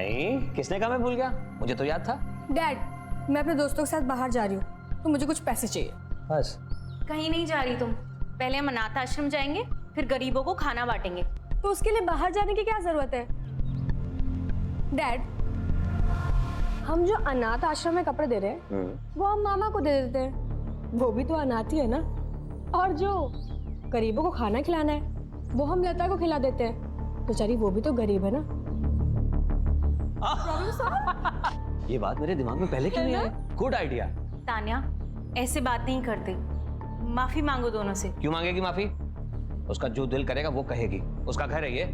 नहीं, किसने कहा मैं भूल गया? मुझे तो याद था। डैड, मैं अपने दोस्तों के साथ बाहर जा रही हूँ तो मुझे कुछ पैसे चाहिए। बस? कहीं नहीं जा रही तुम। पहले हम अनाथ आश्रम जाएंगे, फिर गरीबों को खाना बांटेंगे। तो उसके लिए बाहर जाने की क्या जरूरत है? डैड, हम जो अनाथ आश्रम में कपड़े दे रहे हैं वो हम मामा को दे देते हैं, वो भी तो अनाथ ही है ना। और जो गरीबों को खाना खिलाना है वो हम लता को खिला देते हैं, बेचारी वो भी तो गरीब है ना। ये बात मेरे दिमाग में पहले क्यों नहीं आई? Good idea. तान्या, ऐसे बात नहीं करते। माफी मांगो दोनों से। क्यों मांगेगी माफी? उसका जो दिल करेगा वो कहेगी, उसका घर है ये।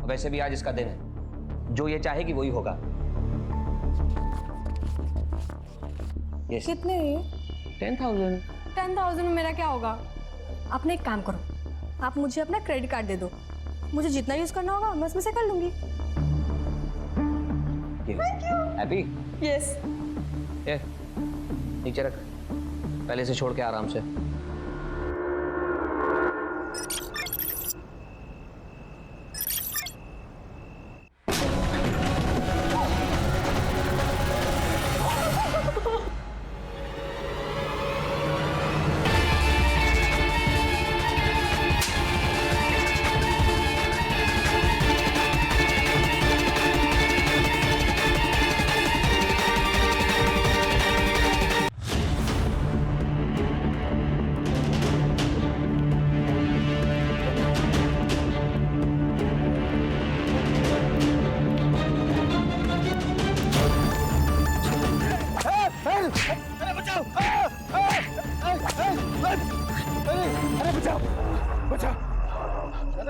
वैसे भी आज इसका दिन है, जो ये चाहेगी वही होगा। yes. कितने? 10,000। 10,000 में मेरा क्या होगा? आपने एक काम करो, आप मुझे अपना क्रेडिट कार्ड दे दो, मुझे जितना यूज करना होगा मैं उसमें से कर लूंगी। हैप्पी? यस। ये नीचे रख, पहले से छोड़ के आराम से।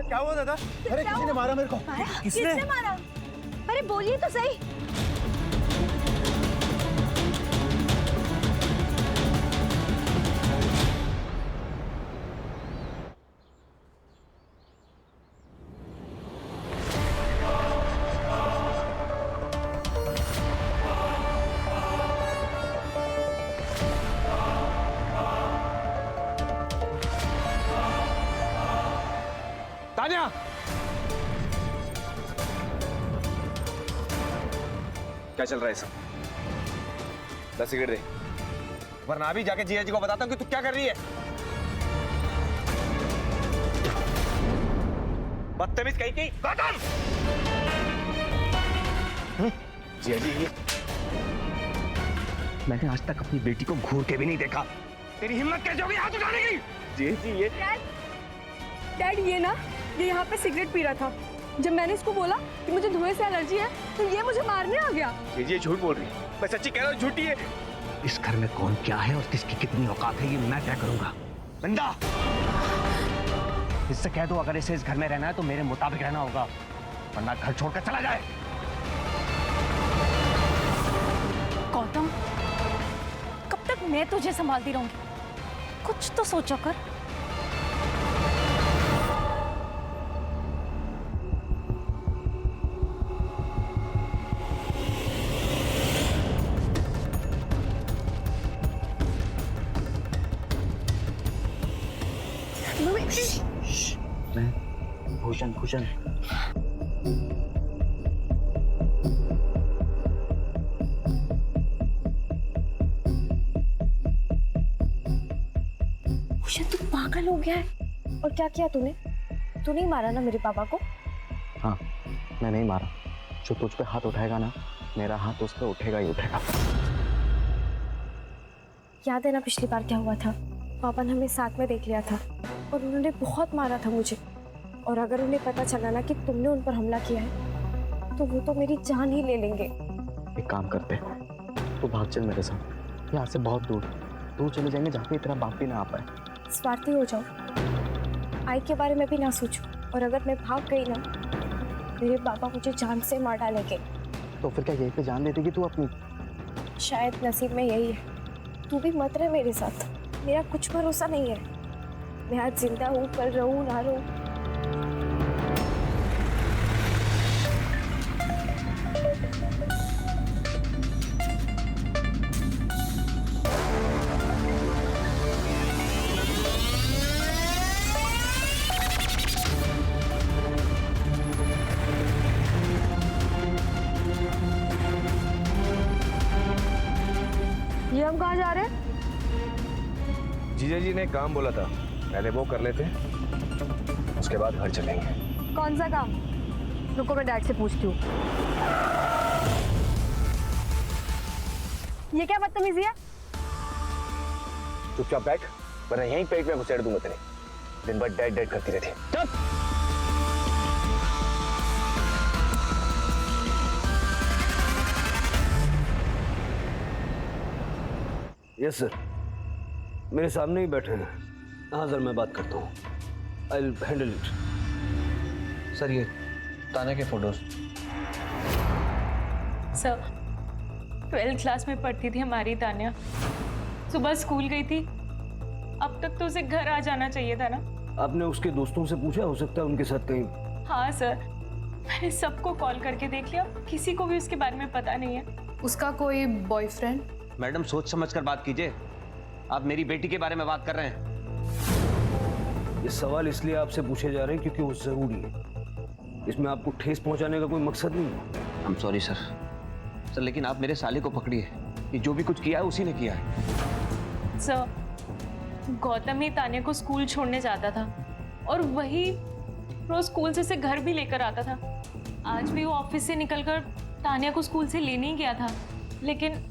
क्या हुआ दादा? अरे किसी ने मारा मेरे को। किसने मारा? अरे बोलिए तो सही। तान्या, क्या चल रहा है सब? 10 सिगरेट दे, वरना अभी जाके जिया जी को बताता हूँ कि तू क्या कर रही है। बदतमीज कहीं की खत्म। जिया जी, ये मैंने आज तक अपनी बेटी को घूर के भी नहीं देखा। तेरी हिम्मत कैसे होगी हाथ उठाने की? जिया जी, ये डैड, ये यहाँ पे सिगरेट पी रहा था। जब मैंने इसको बोला कि मुझे धुएं से एलर्जी है तो ये मुझे मारने आ गया। ये झूठ बोल रही है। मैं सच्ची कह रहा हूँ, झूठी है। इस घर में कौन क्या है और किसकी कितनी औकात है ये मैं तय करूंगा। बंदा, इससे कह दो अगर इसे इस घर में रहना है तो मेरे मुताबिक रहना होगा, वरना घर छोड़कर चला जाए। गौतम, कब तक मैं तुझे संभालती रहूंगी? कुछ तो सोचो कर। भूषण, भूषण, भूषण, तू पागल हो गया है। और क्या किया तूने? तू नहीं मारा ना मेरे पापा को? हाँ, मैं नहीं मारा। जो तुझ पे हाथ उठाएगा ना, मेरा हाथ उस पे उठेगा ही उठेगा। याद है ना पिछली बार क्या हुआ था? पापा ने हमें साथ में देख लिया था और उन्होंने बहुत मारा था मुझे। और अगर उन्हें पता चला ना कि तुमने उन पर हमला किया है तो वो तो मेरी जान ही ले लेंगे। एक काम करते, तू भाग चल मेरे साथ, यहाँ से बहुत दूर दूर चले जाएंगे जहाँ पे तेरा बाप भी ना आ पाए। स्वार्थी हो जाओ, आई के बारे में भी ना सोचो। और अगर मैं भाग गई ना, मेरे पापा मुझे जान से मार डालेंगे। तो फिर क्या यहीं पे जान दे देगी तू अपनी? शायद नसीब में यही है। तू भी मत रहे मेरे साथ, मेरा कुछ भरोसा नहीं है। मैं आज जिंदा हूँ, कल रहूँ ना रहूँ। ये हम कहाँ जा रहे हैं? जीजा जी ने काम बोला था, पहले वो कर लेते, उसके बाद घर चलेंगे। कौन सा काम? रुको मैं डैड से पूछती हूँ। ये क्या बदतमीजी है? चुपचाप बैठ, वरना यहीं पेट में घुसेड़ दूंगा तेरे। दिन भर डैड डैड करती रहती। चुप। यस सर, मेरे सामने ही बैठे हैं। हाँ सर, मैं बात करता हूँ। I will handle it. Sir ये तान्या के फोटोज। सर 12th क्लास में पढ़ती थी हमारी तान्या, सुबह स्कूल गई थी, अब तक तो उसे घर आ जाना चाहिए था ना। आपने उसके दोस्तों से पूछा? हो सकता है उनके साथ कहीं। हाँ सर, मैंने सबको कॉल करके देख लिया, किसी को भी उसके बारे में पता नहीं है। उसका कोई बॉयफ्रेंड? मैडम सोच समझ कर बात कीजिए, आप मेरी बेटी के बारे में बात कर रहे हैं। ये सवाल इसलिए आपसे पूछे जा रहे हैं क्योंकि वो जरूरी है। इसमें आपको ठेस पहुंचाने का कोई मकसद नहीं है। आई एम सॉरी सर, लेकिन आप मेरे साले को पकड़िए, कि जो भी कुछ किया है उसी ने किया है। सर गौतम ही तान्या को स्कूल छोड़ने जाता था और वही रोज स्कूल से उसे घर भी लेकर आता था। आज भी वो ऑफिस से निकलकर तान्या को स्कूल से लेने ही गया था, लेकिन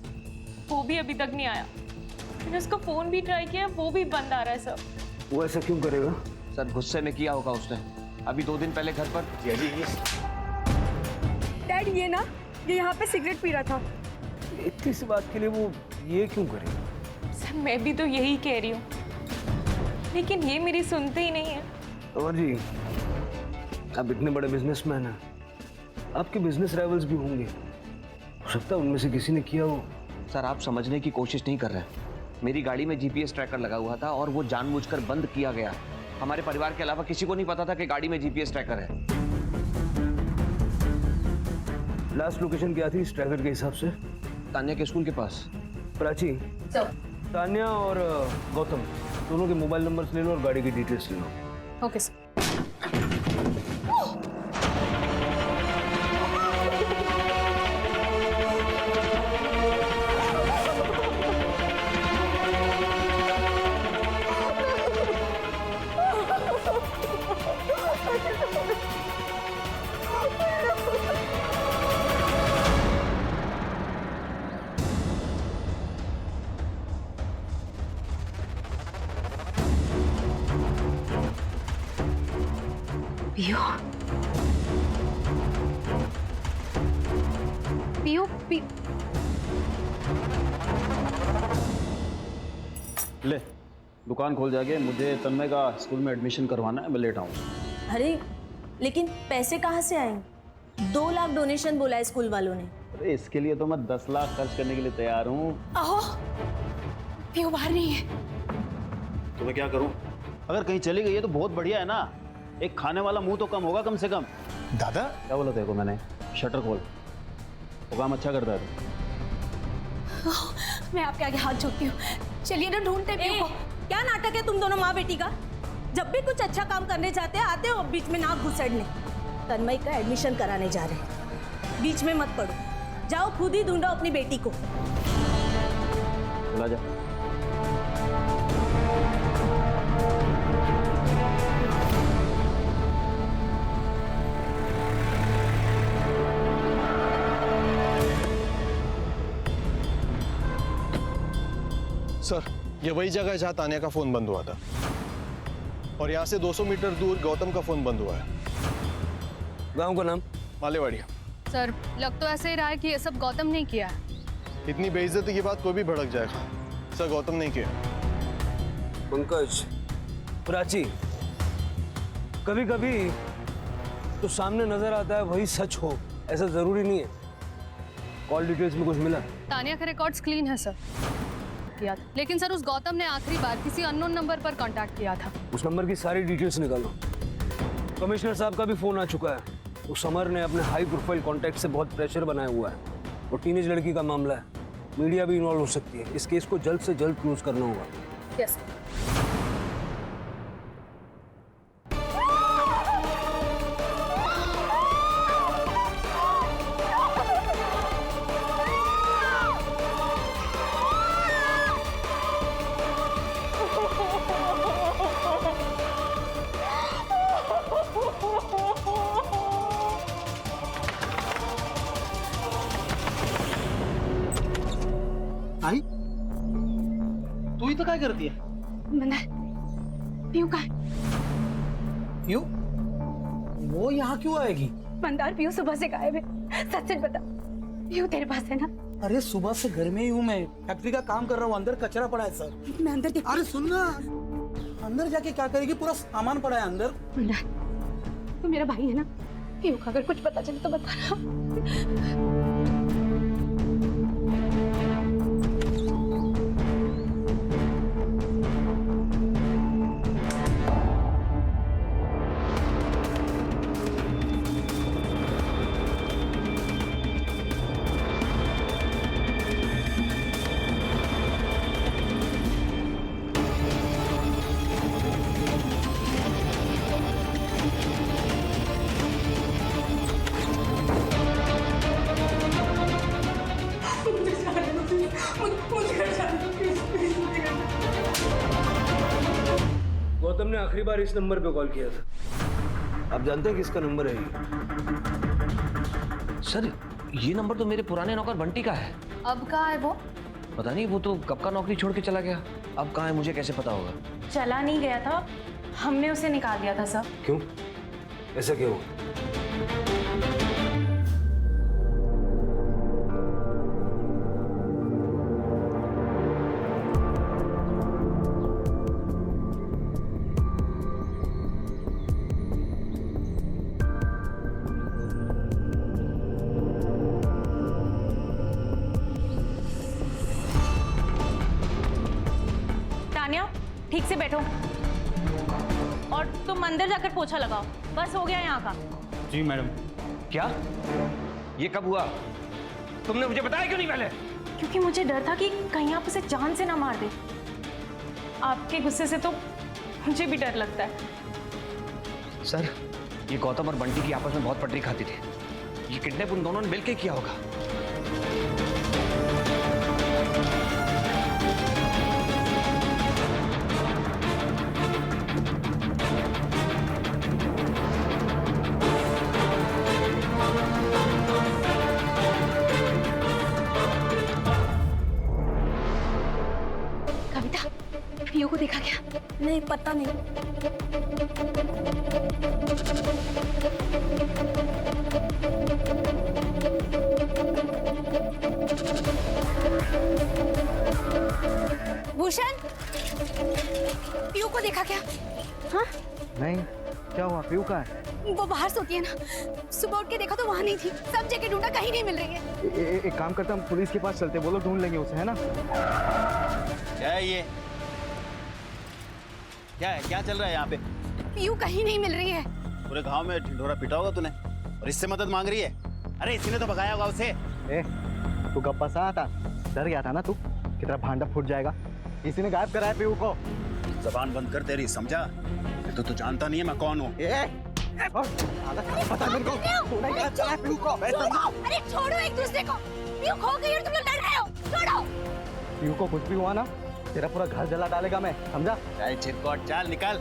वो भी अभी तक नहीं आया। मैंने उसका फोन भी ट्राई किया, वो भी बंद आ रहा है सर। वो ऐसा क्यों करेगा? सर गुस्से में किया होगा उसने, अभी 2 दिन पहले घर पर। डैड ये ना, ये यहाँ पे सिगरेट पी रहा था। इतनी सी बात के लिए वो ये क्यों करेगा? सर मैं भी तो यही कह रही हूँ, लेकिन ये मेरी सुनते ही नहीं है। अमर जी, आप इतने बड़े बिजनेसमैन हैं, आपके बिजनेस राइवल्स भी होंगे, हो सकता है उनमें से किसी ने किया हो। सर आप समझने की कोशिश नहीं कर रहे हैं। मेरी गाड़ी में जीपीएस ट्रैकर लगा हुआ था और वो जानबूझकर बंद किया गया। हमारे परिवार के अलावा किसी को नहीं पता था कि गाड़ी में जीपीएस ट्रैकर है। लास्ट लोकेशन क्या थी इस ट्रैकर के हिसाब से? तान्या के स्कूल के पास। प्राची, तान्या और गौतम दोनों के मोबाइल नंबर्स ले लो और गाड़ी की डिटेल्स ले लो। Okay sir. पियो, पियो, पियो। ले दुकान खोल जाके, मुझे तन्मय का स्कूल में एडमिशन करवाना है, मैं लेट आऊँ। अरे लेकिन पैसे कहाँ से आएंगे? 2 लाख डोनेशन बोला है स्कूल वालों ने। अरे इसके लिए तो मैं 10 लाख खर्च करने के लिए तैयार हूँ। आहो, पियो बाहर नहीं है। तो मैं क्या करूँ? अगर कहीं चली गई है तो बहुत बढ़िया है ना, एक खाने वाला मुंह तो कम होगा कम से कम। दादा क्या बोला तेरे को मैंने? शटर खोल, वो काम अच्छा करता है तो। मैं आपके आगे हाथ जोड़ती हूँ, चलिए ना ढूंढते पियो को। क्या नाटक है तुम दोनों माँ बेटी का? जब भी कुछ अच्छा काम करने जाते हैं आते हो बीच में नाक घुसेड़ने। तन्मय का एडमिशन कराने जा रहे हैं, बीच में मत पड़ो, जाओ खुद ही ढूंढो अपनी बेटी को। चला जा। सर, ये वही जगह है जहाँ तान्या का फोन बंद हुआ था, और यहाँ से 200 मीटर दूर गौतम का फोन बंद हुआ है। गांव का नाम? मालेवाड़िया। सर लग तो ऐसे ही रहा है कि ये सब गौतम ने किया है। इतनी बेइज्जती की बात कोई भी भड़क जाएगा। सर गौतम नहीं किया। पंकज, प्राची, कभी कभी तो सामने नजर आता है वही सच हो, ऐसा जरूरी नहीं है। कॉल डिटेल्स में कुछ मिला? तान्या के रिकॉर्ड्स क्लीन है सर, किया था। लेकिन सर उस गौतम ने आखिरी बार किसी अननोन नंबर पर कांटेक्ट किया था। उस नंबर की सारी डिटेल्स निकालो। कमिश्नर साहब का भी फोन आ चुका है। उस समर ने अपने हाई प्रोफाइल कॉन्टैक्ट से बहुत प्रेशर बनाया हुआ है, और टीनेज लड़की का मामला है, मीडिया भी इन्वॉल्व हो सकती है। इस केस को जल्द से जल्द क्लोज करना होगा। यस। आई तू इथं काय करते? मंदार पीयू का है? क्यों वो यहाँ क्यों आएगी? मंदार पीयू सुबह से गायब है, सच सच बता पीयू तेरे पास है ना? अरे सुबह से घर में ही हूँ मैं, फैक्ट्री का काम कर रहा हूँ, अंदर कचरा पड़ा है सर। मैं अंदर देख। अरे सुन ना, अंदर जाके क्या करेगी? पूरा सामान पड़ा है अंदर। मंदार तू मेरा भाई है ना, पीयू का अगर कुछ पता चले तो बता। गौतम ने आखिरी बार इस नंबर पे कॉल किया था। आप जानते हैं किसका नंबर है ये? सर ये नंबर तो मेरे पुराने नौकर बंटी का है। अब कहाँ है वो? पता नहीं, वो तो कब का नौकरी छोड़ के चला गया। अब कहाँ है मुझे कैसे पता होगा? चला नहीं गया था, हमने उसे निकाल दिया था सर। क्यों? ऐसा क्यों? तान्या ठीक से बैठो और तुम अंदर जाकर पोछा लगाओ। बस हो गया यहाँ का। जी मैडम। क्या? ये कब हुआ? तुमने मुझे बताया क्यों नहीं पहले? क्योंकि मुझे डर था कि कहीं आप उसे जान से ना मार दे। आपके गुस्से से तो मुझे भी डर लगता है। सर ये गौतम और बंटी की आपस में बहुत पटरी खाती थी। ये किडनैप उन दोनों ने मिलकर किया होगा। कविता पीयू को देखा क्या? नहीं पता नहीं। भूषण पीयू को देखा क्या? हाँ नहीं, क्या हुआ? पीयू कहाँ है? वो बाहर सोती है ना, सुबह उठ के देखा तो वहाँ नहीं थी। सब जगह ढूंढा, कहीं नहीं मिल रही है। एक काम करते हम पुलिस के पास चलते, वो लोग ढूंढ लेंगे उसे, है ना? क्या है ये? क्या है? क्या चल रहा है यहाँ पे? पीयू कहीं नहीं मिल रही है। पूरे गांव में ढिंढोरा पीटा होगा तूने और इससे मदद मांग रही है? अरे इसी ने तो भगाया होगा उसे। तू गप्पा सा था, डर गया था ना तू कि तेरा भांडा फूट जाएगा। इसी ने गायब कराया पीयू को। जबान बंद कर तेरी, समझा? तो तू जानता नहीं है मैं कौन हूँ। पता नहीं को पीयू को। अरे छोड़ो एक दूसरे को। पीयू खो गई और तुम लोग लड़ रहे हो। छोड़ो। पीयू को कुछ भी हुआ ना, तेरा पूरा घर जला डालेगा मैं, समझा? चाहे चिरकोट, चाल निकाल।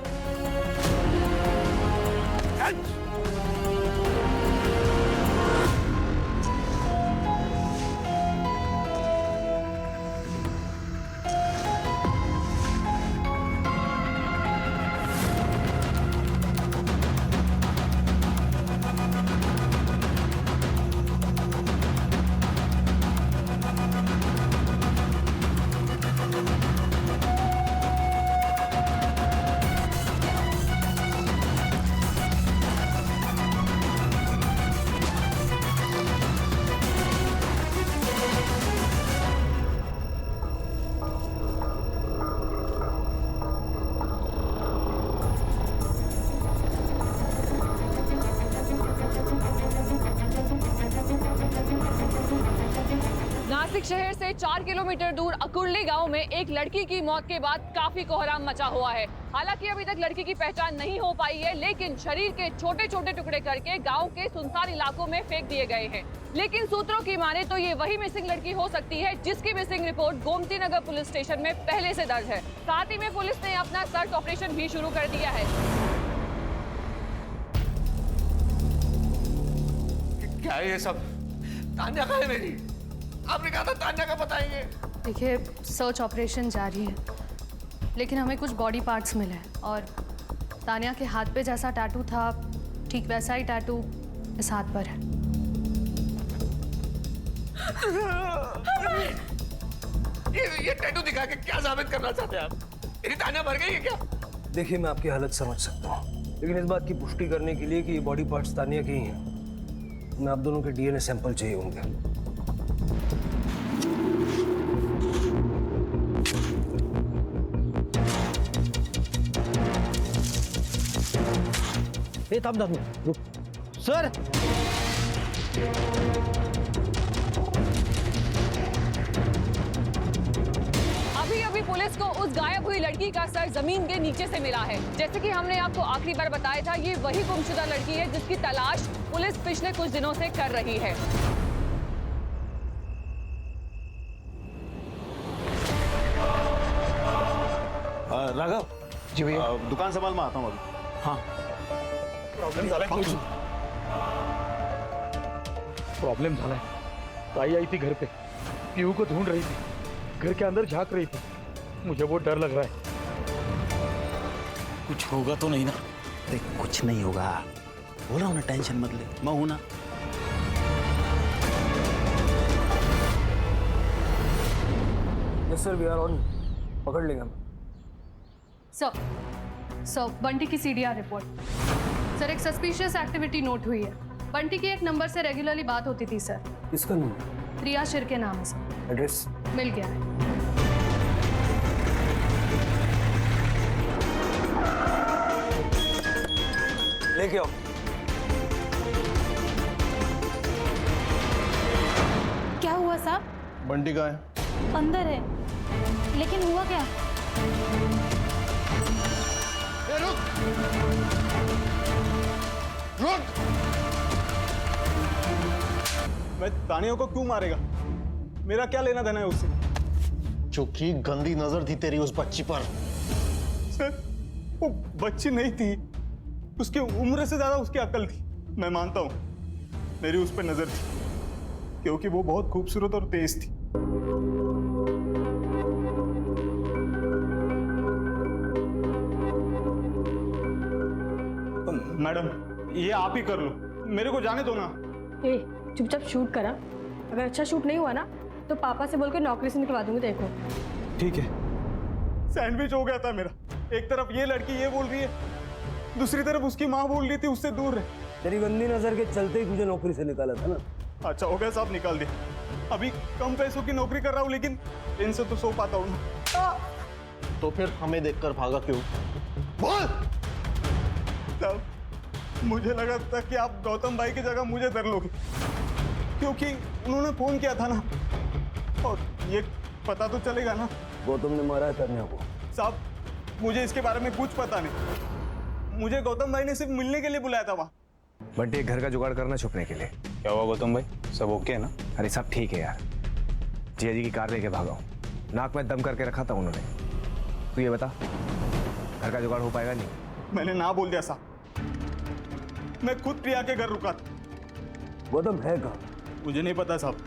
नासिक शहर से 4 किलोमीटर दूर अकुर्ली गांव में एक लड़की की मौत के बाद काफी कोहराम मचा हुआ है। हालांकि अभी तक लड़की की पहचान नहीं हो पाई है, लेकिन शरीर के छोटे छोटे टुकड़े करके गांव के सुनसान इलाकों में फेंक दिए गए हैं। लेकिन सूत्रों की माने तो ये वही मिसिंग लड़की हो सकती है जिसकी missing report Gomti Nagar police station में पहले से दर्ज है। साथ ही में पुलिस ने अपना सर्च ऑपरेशन भी शुरू कर दिया है। क्या है ये सब? तान्या कहाँ है मेरी? आपने कहा था तान्या का बताएंगे। देखिए, सर्च ऑपरेशन जारी है, लेकिन हमें कुछ बॉडी पार्ट्स मिले हैं और तानिया के हाथ पे जैसा टैटू था ठीक वैसा ही टैटू इस हाथ पर है। ये टैटू दिखा के क्या साबित करना चाहते हैं आप? मेरी तानिया मर गई है क्या? देखिए, मैं आपकी हालत समझ सकता हूँ, लेकिन इस बात की पुष्टि करने के लिए कि ये बॉडी पार्ट्स तानिया के ही हैं, मैं आप दोनों के डीएनए सैंपल चाहिए होंगे। सर अभी अभी पुलिस को उस गायब हुई लड़की का सर जमीन के नीचे से मिला है। जैसे कि हमने आपको आखिरी बार बताया था, ये वही गुमशुदा लड़की है जिसकी तलाश पुलिस पिछले कुछ दिनों से कर रही है। राघव जी भैया। दुकान संभाल मैं आता हूँ अभी। हाँ, प्रॉब्लम झाला है। ताई आई थी घर पे, पीहू को ढूंढ रही थी, घर के अंदर झांक रही थी। मुझे बहुत डर लग रहा है। कुछ होगा तो नहीं ना? अरे कुछ नहीं होगा, बोला हूं ना, टेंशन मत ले, मैं हूं ना। Yes sir, we are on. पकड़ लेंगे हम। सर, बंटी की सीडीआर रिपोर्ट। सर, एक सस्पिशियस एक्टिविटी नोट हुई है। बंटी की एक नंबर से रेगुलरली बात होती थी सर। किसका नंबर? प्रिया शिर के नाम है सर। एड्रेस मिल गया है। लेके आओ। क्या हुआ साहब? बंटी कहाँ है? अंदर है, लेकिन हुआ क्या? रुक! मैं तानिया को क्यों मारेगा? मेरा क्या लेना देना है उससे? चूंकि गंदी नजर थी तेरी उस बच्ची पर। सर, वो बच्ची नहीं थी, उसकी उम्र से ज्यादा उसकी अकल थी। मैं मानता हूँ मेरी उस पर नजर थी, क्योंकि वो बहुत खूबसूरत और तेज थी। मैडम, ये आप ही कर लो, मेरे को जाने दो ना। ए, चुपचाप शूट करा। अगर अच्छा शूट नहीं हुआ ना तो पापा से बोल के नौकरी से निकलवा दूंगी। देखो ठीक है। सैंडविच हो गया था मेरा। एक तरफ ये लड़की ये बोल रही है, दूसरी तरफ उसकी माँ बोल रही थी उससे दूर रहे। तेरी गंदी नजर के चलते ही तुझे नौकरी से निकाला था ना। अच्छा हो गया साहब, निकाल दिया। अभी कम पैसों की नौकरी कर रहा हूँ, लेकिन इनसे तो सो पाता हूँ। तो फिर हमें देखकर भागा क्यों? बोल साहब, मुझे लगा था कि आप गौतम भाई की जगह मुझे धर लोगे, क्योंकि उन्होंने फोन किया था ना, और ये पता तो चलेगा ना। गौतम ने मारा है तानिया को। साहब, मुझे इसके बारे में कुछ पता नहीं। मुझे गौतम भाई ने सिर्फ मिलने के लिए बुलाया था वहाँ। बंटी, घर का जुगाड़ करना छुपने के लिए। क्या हुआ गौतम भाई, सब ओके है ना? अरे सब ठीक है यार, जिया जी की कार लेके भागा हूँ। नाक में दम करके रखा था उन्होंने। तू ये बता, घर का जुगाड़ हो पाएगा? नहीं, मैंने ना बोल दिया साहब, मैं खुद प्रिया के घर रुका था। गौतम है कहाँ? मुझे नहीं पता साहब,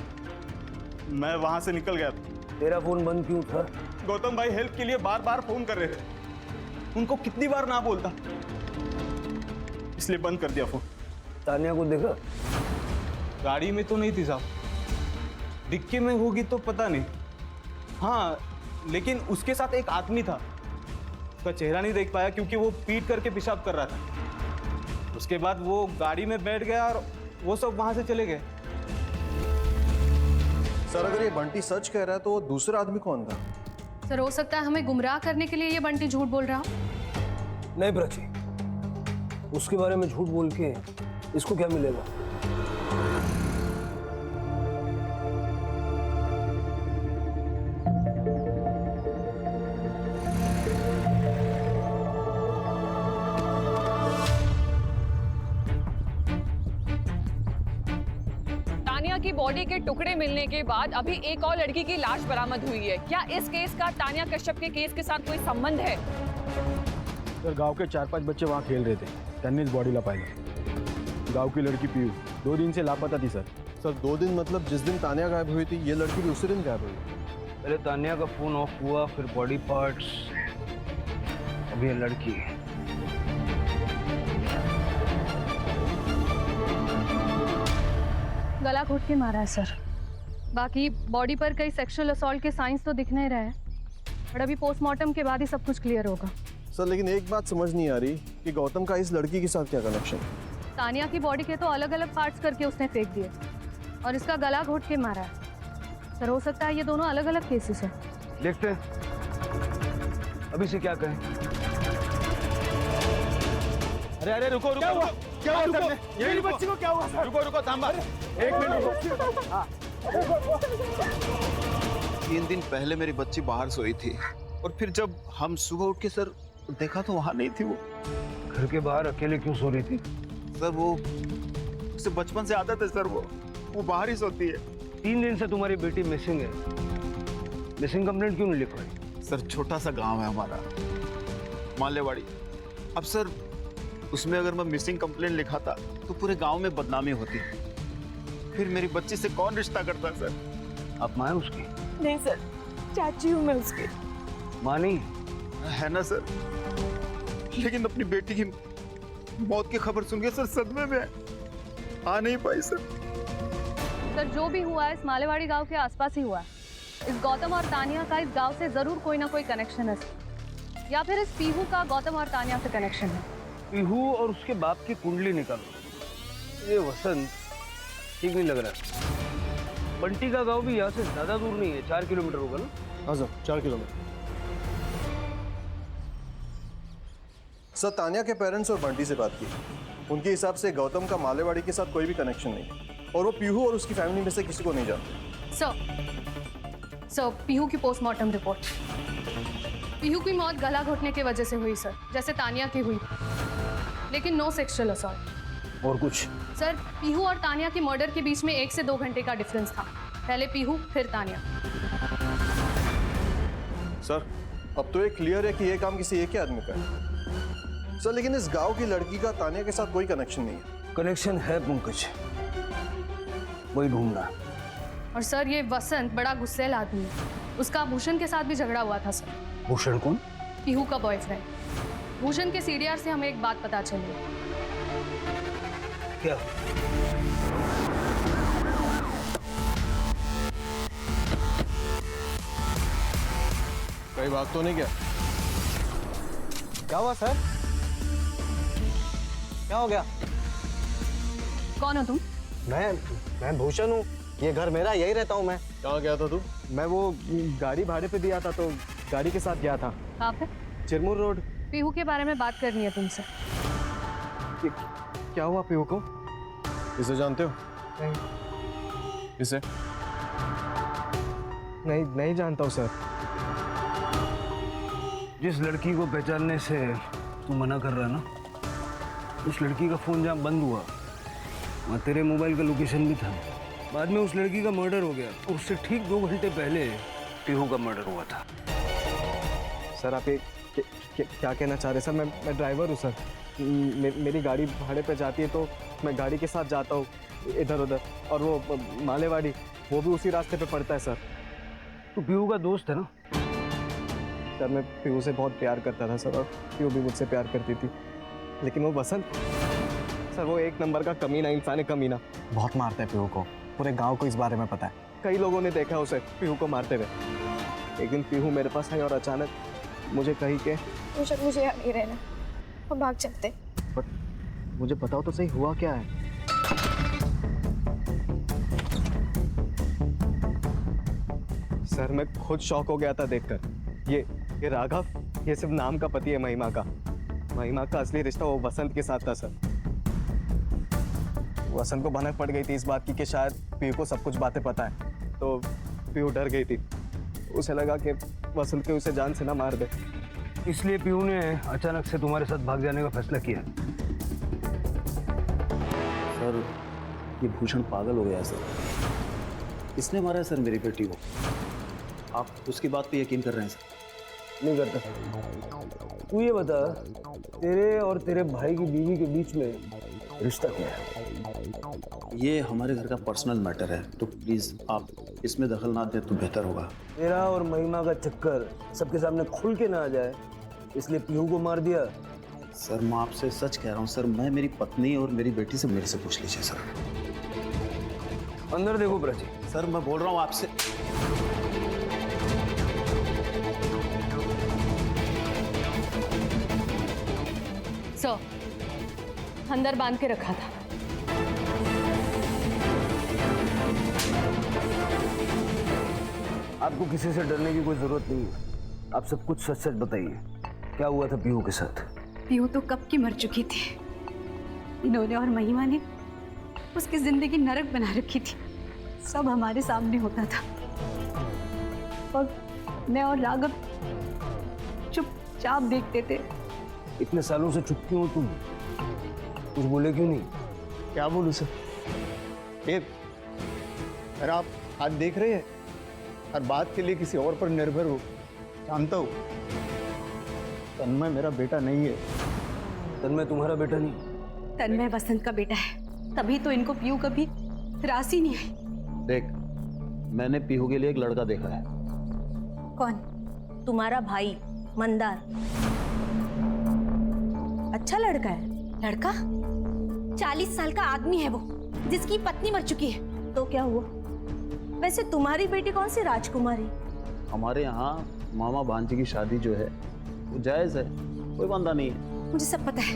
मैं वहां से निकल गया था। तेरा फोन बंद क्यों था? गौतम भाई हेल्प के लिए बार बार फोन कर रहे थे, उनको कितनी बार ना बोलता, इसलिए बंद कर दिया फोन। तानिया को देखा? गाड़ी में तो नहीं थी साहब, डिक्की में होगी तो पता नहीं। हाँ, लेकिन उसके साथ एक आदमी था, उसका चेहरा नहीं देख पाया क्योंकि वो पीट करके पेशाब कर रहा था। उसके बाद वो गाड़ी में बैठ गया और वो सब वहां से चले गए। सर, अगर ये बंटी सच कह रहा है तो वो दूसरा आदमी कौन था? सर, हो सकता है हमें गुमराह करने के लिए ये बंटी झूठ बोल रहा हो। नहीं प्राची, उसके बारे में झूठ बोल के इसको क्या मिलेगा? तानिया की बॉडी के टुकड़े मिलने के बाद अभी एक और लड़की की लाश बरामद हुई है। क्या इस केस का तानिया कश्यप के केस के साथ कोई संबंध है? सर, गांव के 4-5 बच्चे वहाँ खेल रहे थे, त्यांनीच बॉडीला पाहिलं। गांव की लड़की पीयू 2 दिन से लापता थी सर। सर, 2 दिन मतलब जिस दिन तानिया गायब हुई थी, ये लड़की भी उसी दिन गायब हुई। पहले तानिया का फोन ऑफ हुआ, फिर बॉडी पार्ट्स, अब ये लड़की। गला घोट के मारा है सर। बाकी बॉडी पर कई सेक्सुअल असॉल्ट के साइंस तो दिख नहीं रहे हैं, बट अभी पोस्टमार्टम के बाद ही सब कुछ क्लियर होगा। सर लेकिन एक बात समझ नहीं आ रही कि गौतम का इस लड़की के साथ क्या कनेक्शन है। तानिया की बॉडी के तो अलग अलग पार्ट्स करके उसने फेंक दिए और इसका गला घोट के मारा है। सर हो सकता है ये दोनों अलग अलग केसेस हैं। देखते हैं अभी से क्या कहें। अरे अरे रुको रुको, क्या हुआ सर? मेरी बच्ची को क्या हुआ सर? रुको रुको थांबा, एक मिनट रुको। 3 दिन पहले मेरी बच्ची बाहर सोई थी और फिर जब हम सुबह उठ के सर देखा तो वहां नहीं थी वो। घर के बाहर अकेले क्यों सो रही थी? सर वो उसे बचपन से आदत है सर, वो बाहर ही सोती है। 3 दिन से तुम्हारी बेटी मिसिंग है, मिसिंग कंप्लेंट क्यों नहीं लिखवाई? सर छोटा सा गांव है हमारा, मालेवाड़ी। अब सर उसमें अगर मैं मिसिंग कंप्लेंट लिखाता तो पूरे गांव में बदनामी होती, फिर मेरी बच्ची से कौन रिश्ता करता सर? आप माँ हैं उसकी? नहीं सर, चाची हूँ मैं उसकी। माँ नहीं है ना सर, लेकिन अपनी बेटी की मौत की खबर सुन के सर सदमे में आ नहीं पाई सर। सर जो भी हुआ है इस मालेवाड़ी गांव के आसपास ही हुआ है। इस गौतम और तानिया का इस गांव से जरूर कोई ना कोई कनेक्शन है, या फिर इस पीहू का गौतम और तानिया से कनेक्शन है। पीहू और उसके बाप की कुंडली निकालो। ये वसंत ठीक नहीं लग रहा। बंटी का गांव भी यहाँ से ज्यादा दूर नहीं है, 4 किलोमीटर होगा ना? हाँ सर 4 किलोमीटर। सर तानिया के पेरेंट्स और बंटी से बात की, उनके हिसाब से गौतम का मालेवाड़ी के साथ कोई भी कनेक्शन नहीं और वो पीहू और उसकी फैमिली में से किसी को नहीं जानते। सर पीहू की पोस्टमार्टम रिपोर्ट। पीहू की मौत गला घोटने की वजह से हुई सर, जैसे तानिया की हुई, लेकिन नो सेक्सुअल असॉल्ट। और कुछ? सर पीहू और तानिया के मर्डर के बीच में 1 से 2 घंटे का डिफरेंस था। पहले पीहू फिर तानिया। सर अब तो ये क्लियर है कि ये काम किसी एक ही आदमी का है सर, लेकिन इस गांव की लड़की का तानिया के साथ कोई कनेक्शन नहीं है। कनेक्शन है पंकज, वही ढूंढना। और सर ये वसंत बड़ा गुस्सैल आदमी है, उसका भूषण के साथ भी झगड़ा हुआ था सर। भूषण कौन? पीहू का बॉयफ्रेंड। भूषण के सीडीआर से हमें एक बात पता चली। क्या? कहीं भाग तो नहीं क्या? क्या हुआ सर? क्या हो गया? कौन हो तुम? मैं भूषण हूँ, ये घर मेरा, यही रहता हूँ मैं। कहाँ गया था तू? मैं वो गाड़ी भाड़े पे दिया था तो गाड़ी के साथ गया था। कहाँ पे? चिरमुर रोड। पीहू के बारे में बात करनी है तुमसे। क्या हुआ पीहू को? इसे जानते हो? नहीं। इसे? नहीं जानता हूँ सर। जिस लड़की को पहचानने से तू मना कर रहा ना, उस लड़की का फोन जहाँ बंद हुआ वहाँ तेरे मोबाइल का लोकेशन भी था। बाद में उस लड़की का मर्डर हो गया और उससे ठीक 2 घंटे पहले पीहू का मर्डर हुआ था। सर आप ये क्या कहना चाह रहे हैं? सर मैं ड्राइवर हूँ सर। मेरी गाड़ी भाड़े पे जाती है तो मैं गाड़ी के साथ जाता हूँ इधर उधर, और वो मालेवाड़ी वो भी उसी रास्ते पे पड़ता है सर। तू पीहू का दोस्त है ना? सर मैं पीहू से बहुत प्यार करता था सर, और पीहू भी मुझसे प्यार करती थी, लेकिन वो वसंत सर वो 1 नंबर का कमीना इंसान है, कमीना। बहुत मारता है पीहू को, पूरे गांव को इस बारे में पता है। कई लोगों ने देखा उसे पीहू को मारते हुए। एक दिन पीहू मेरे पास आई और अचानक मुझे कही के मुझे यहाँ नहीं रहना, हम भाग चलते। बट मुझे बताओ तो सही हुआ क्या है? सर मैं खुद शॉक हो गया था देखकर। ये राघव, ये सिर्फ नाम का पति है महिमा का। महिमा का असली रिश्ता वो वसंत के साथ था सर। वसंत को भनक पड़ गई थी इस बात की कि शायद पीहू को सब कुछ बातें पता है, तो पीहू डर गई थी। उसे लगा कि वसंत के उसे जान से ना मार दे, इसलिए पीहू ने अचानक से तुम्हारे साथ भाग जाने का फैसला किया। सर ये भूषण पागल हो गया है सर, इसने मारा है सर मेरी बेटी को। आप उसकी बात पे यकीन कर रहे हैं सर? नहीं करता। तू ये बता, तेरे और तेरे भाई की बीवी के बीच में रिश्ता क्या है? ये हमारे घर का पर्सनल मैटर है, तो प्लीज़ आप इसमें दखल ना दें तो बेहतर होगा। मेरा और महिमा का चक्कर सबके सामने खुल के ना आ जाए, इसलिए पीहू को मार दिया। सर मैं आपसे सच कह रहा हूँ सर, मैं मेरी पत्नी और मेरी बेटी से मेरे से पूछ लीजिए सर। अंदर देखो ब्रजी। सर मैं बोल रहा हूँ आपसे। सर, अंदर बांध के रखा था। आपको किसी से डरने की कोई जरूरत नहीं है। आप सब कुछ सच सच बताइए, क्या हुआ था पीहू के साथ? पीहू तो कब की मर चुकी थी। इन्होंने और महिमा ने उसकी जिंदगी नरक बना रखी थी। सब हमारे सामने होता था और मैं और राघव चुपचाप देखते थे। इतने सालों से चुप क्यों हो तुम? कुछ बोले क्यों नहीं? क्या बोलूं सर? ये अरे आप आज देख रहे हैं, हर बात के लिए किसी और पर निर्भर हो। जानता हूँ तन्मय मेरा बेटा नहीं है। तन्मय तुम्हारा बेटा नहीं? तन्मय वसंत का बेटा है, तभी तो इनको पीहू कभी रास ही नहीं आई। देख, मैंने पीहू के लिए एक लड़का देखा है। कौन? तुम्हारा भाई मंदार। अच्छा लड़का है। लड़का? 40 साल का आदमी है वो, जिसकी पत्नी मर चुकी है। तो क्या हुआ? वैसे तुम्हारी बेटी कौन सी राजकुमारी? हमारे यहाँ मामा भांजी की शादी जो है वो जायज़ है, कोई बंदा नहीं है। मुझे सब पता है।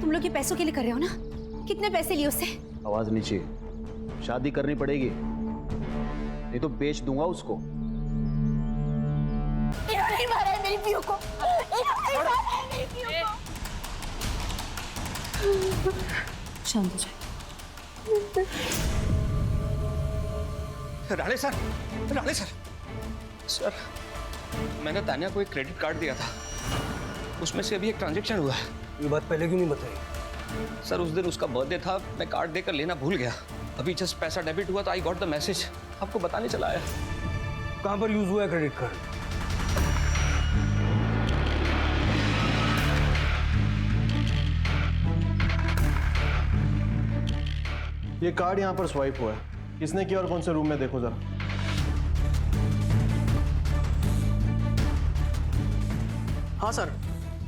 तुम लोग ये पैसों के लिए कर रहे हो ना? कितने पैसे लिए उससे? आवाज नीचे। शादी करनी पड़ेगी, नहीं तो बेच दूंगा उसको। इन्होंने मारा है मेरी पीहू को। इन्होंने मारा है मेरी पीहू को। शांत हो जाए। Rane sir, Rane sir, sir मैंने तानिया को एक क्रेडिट कार्ड दिया था, उसमें से अभी एक ट्रांजैक्शन हुआ है। ये बात पहले क्यों नहीं बताई? सर उस दिन उसका बर्थडे था, मैं कार्ड देकर लेना भूल गया। अभी जस्ट पैसा डेबिट हुआ तो आई गॉट द मैसेज। आपको बताने चला आया। कहाँ पर यूज हुआ है क्रेडिट कार्ड? ये कार्ड यहाँ पर स्वाइप हुआ है। किसने किया और कौन से रूम में, देखो जरा। हाँ सर,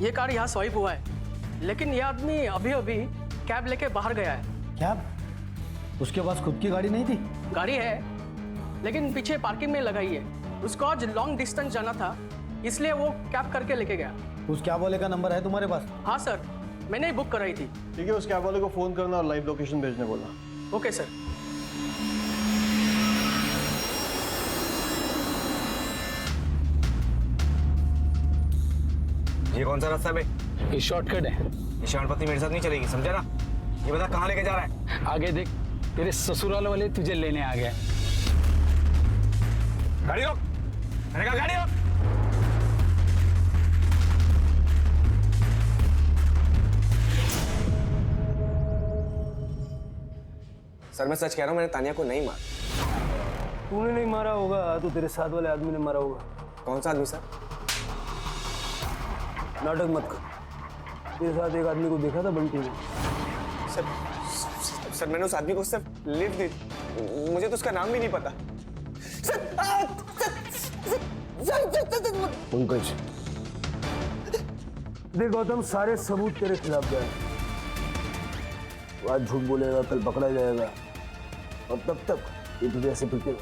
ये कार्ड यहाँ स्वाइप हुआ है, लेकिन ये आदमी अभी अभी कैब लेके बाहर गया है। कैब? उसके पास खुद की गाड़ी नहीं थी? गाड़ी है, लेकिन पीछे पार्किंग में लगाई है। उसको आज लॉन्ग डिस्टेंस जाना था, इसलिए वो कैब करके लेके गया। उस कैब वाले का नंबर है तुम्हारे पास? हाँ सर, मैंने ही बुक कराई थी। ठीक है, उस कैब वाले को फोन करना और लाइव लोकेशन भेजने बोलना। Okay sir. ये कौन सा रास्ता है बे? ये शॉर्टकट है। ये शानपति मेरे साथ नहीं चलेगी, समझा ना? ये बता कहाँ लेके जा रहा है? आगे देख, तेरे ससुराल वाले तुझे लेने आ गए। गाड़ी रोक, मैंने कहा गाड़ी रोक। सर मैं सच कह रहा हूँ, मैंने तानिया को नहीं मारा। तूने नहीं मारा होगा तो तेरे साथ वाले आदमी ने मारा होगा। कौन सा आदमी सर? नाटक मत कर। तेरे साथ एक आदमी को देखा था बंटी ने। सर मैंने उस आदमी को सिर्फ लिफ्ट दी, मुझे तो उसका नाम भी नहीं पता। पंकज, देख गौतम, सारे सबूत तेरे खिलाफ गए। आज झूठ बोलेगा कल पकड़ा जाएगा, और तब तक ये तुझे ऐसे पीटेगा।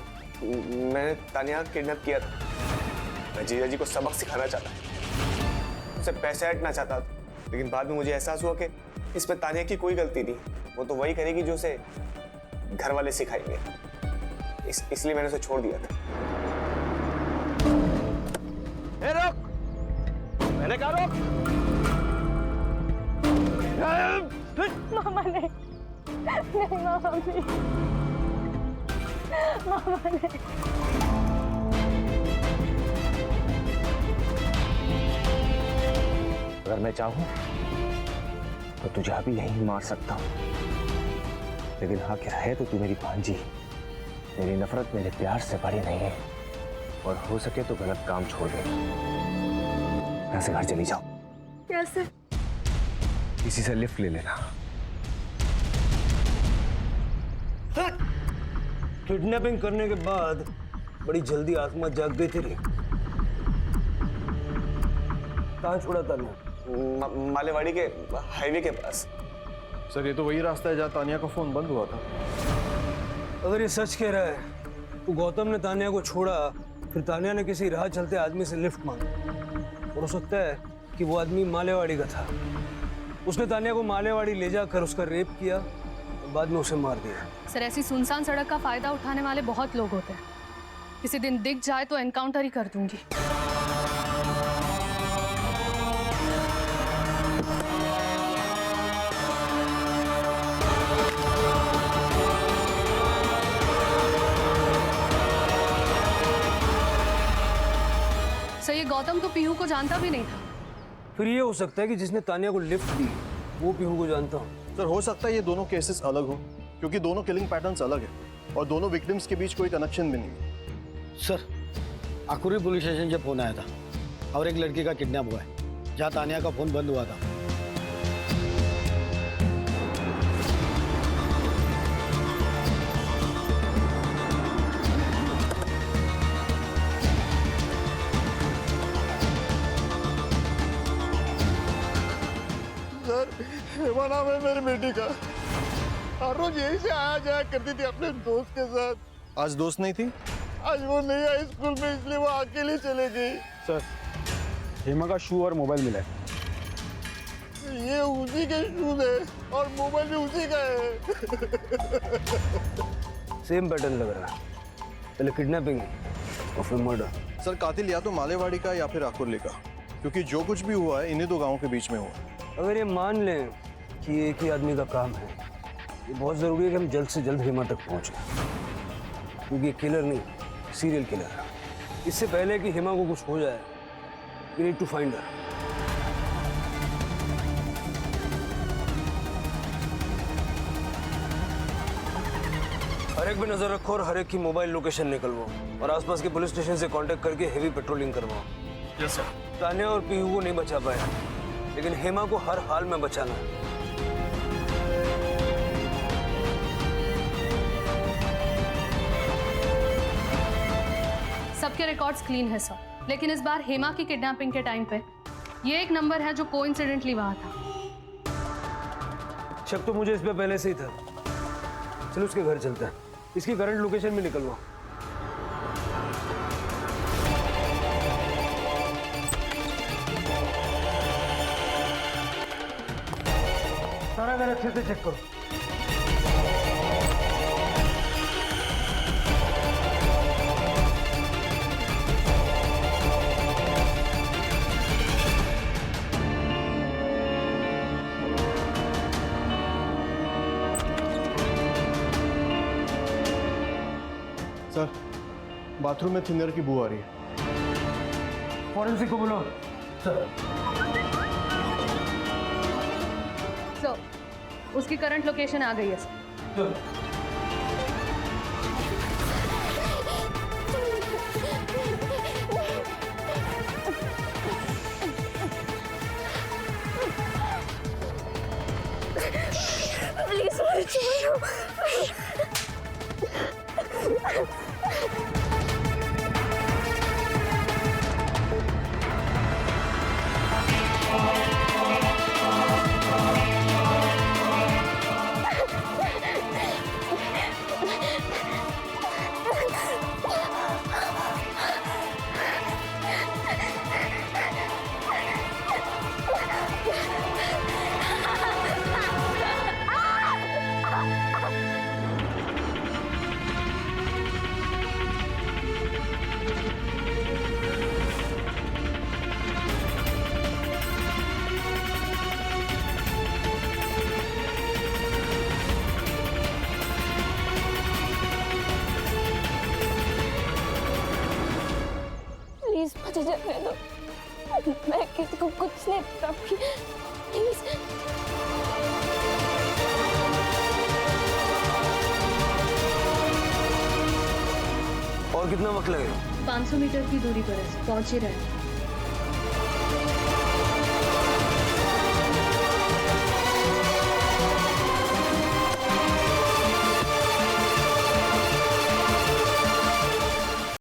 मैंने तानिया किडनैप किया था। मैं जीजा जी को सबक सिखाना चाहता, उसे पैसे हटना चाहता था, लेकिन बाद में मुझे एहसास हुआ कि इसमें तानिया की कोई गलती नहीं। वो तो वही करेगी जो उसे घर वाले सिखाएंगे। इसलिए मैंने उसे छोड़ दिया था। ए रोक, मैंने कहा रोक। मामा नहीं, नहीं मामा नहीं, मामा नहीं। अगर मैं चाहूं तो तुझे अभी यहीं मार सकता हूं, लेकिन आखिर है तो तू मेरी भांजी। मेरी नफरत मेरे प्यार से बड़ी नहीं है, और हो सके तो गलत काम छोड़ दे। यहाँ से घर चली जाओ। कैसे? किसी से लिफ्ट ले लेना। किडनैपिंग करने के बाद बड़ी जल्दी आत्मा जाग गई तेरी। कहाँ छोड़ा तानिया? मालेवाड़ी के हाईवे के पास। सर ये तो वही रास्ता है जहाँ तानिया का फोन बंद हुआ था। अगर ये सच कह रहा है तो गौतम ने तानिया को छोड़ा, फिर तानिया ने किसी राह चलते आदमी से लिफ्ट मांगी और हो सकता है कि वो आदमी मालेवाड़ी का था। उसने तानिया को मालेवाड़ी ले जाकर उसका रेप किया और बाद में उसे मार दिया। सर ऐसी सुनसान सड़क का फायदा उठाने वाले बहुत लोग होते हैं। किसी दिन दिख जाए तो एनकाउंटर ही कर दूंगी। सर ये गौतम तो पीहू को जानता भी नहीं था। फिर ये हो सकता है कि जिसने तानिया को लिफ्ट दी वो पीहू को जानता हो। सर हो सकता है ये दोनों केसेस अलग हो, क्योंकि दोनों किलिंग पैटर्न्स अलग है और दोनों विक्टिम्स के बीच कोई कनेक्शन भी नहीं। सर आकुरी पुलिस स्टेशन से फोन आया था और एक लड़की का किडनैप हुआ है जहाँ तानिया का फोन बंद हुआ था। सर हेमा नाम है मेरी बेटी का। हर रोज यहीं से आया जाया करती थी अपने दोस्त के साथ। आज दोस्त नहीं थी? आज वो नहीं आई स्कूल में, इसलिए वो अकेली चले गई। सर हेमा का शू और मोबाइल मिला है। ये उसी के शूज है और मोबाइल भी उसी का है। सेम पैटर्न लग रहा है, पहले किडनैपिंग और फिर मर्डर। सर कातिल या तो मालेवाड़ी का या फिर आकुर्ली का, क्योंकि जो कुछ भी हुआ है इन्हीं दो गांवों के बीच में हुआ। अगर ये मान लें कि एक ही आदमी का काम है, ये बहुत ज़रूरी है कि हम जल्द से जल्द हेमा तक पहुँचें, क्योंकि ये किलर नहीं सीरियल किलर है। इससे पहले कि हेमा को कुछ हो जाए, we need to find her. हर एक पे नजर रखो और हर एक की मोबाइल लोकेशन निकलवाओ और आसपास के पुलिस स्टेशन से कांटेक्ट करके हेवी पेट्रोलिंग करवाओ। Yes sir. तानिया और पीहू को नहीं बचा पाया, लेकिन हेमा को हर हाल में बचाना है। सबके रिकॉर्ड्स क्लीन है सर, लेकिन इस बार हेमा की किडनैपिंग के टाइम पे ये एक नंबर है जो कोइंसिडेंटली वहां था। शक तो मुझे इस पे पहले से ही था। चलो उसके घर चलते हैं, इसकी करंट लोकेशन भी निकलवाओ। सारा घर अच्छे से चेक करो। सर बाथरूम में थिनर की बू आ रही है। फॉरेंसिक को बोलो। सर उसकी करंट लोकेशन आ गई है सर। प्लीज मत छोड़ो। प्लीज मुझे जाने दो, मैं किसी को कुछ नहीं बताऊंगी, प्लीज। और कितना वक्त लगेगा? 500 मीटर की दूरी पर है, पहुंच ही रहे हैं।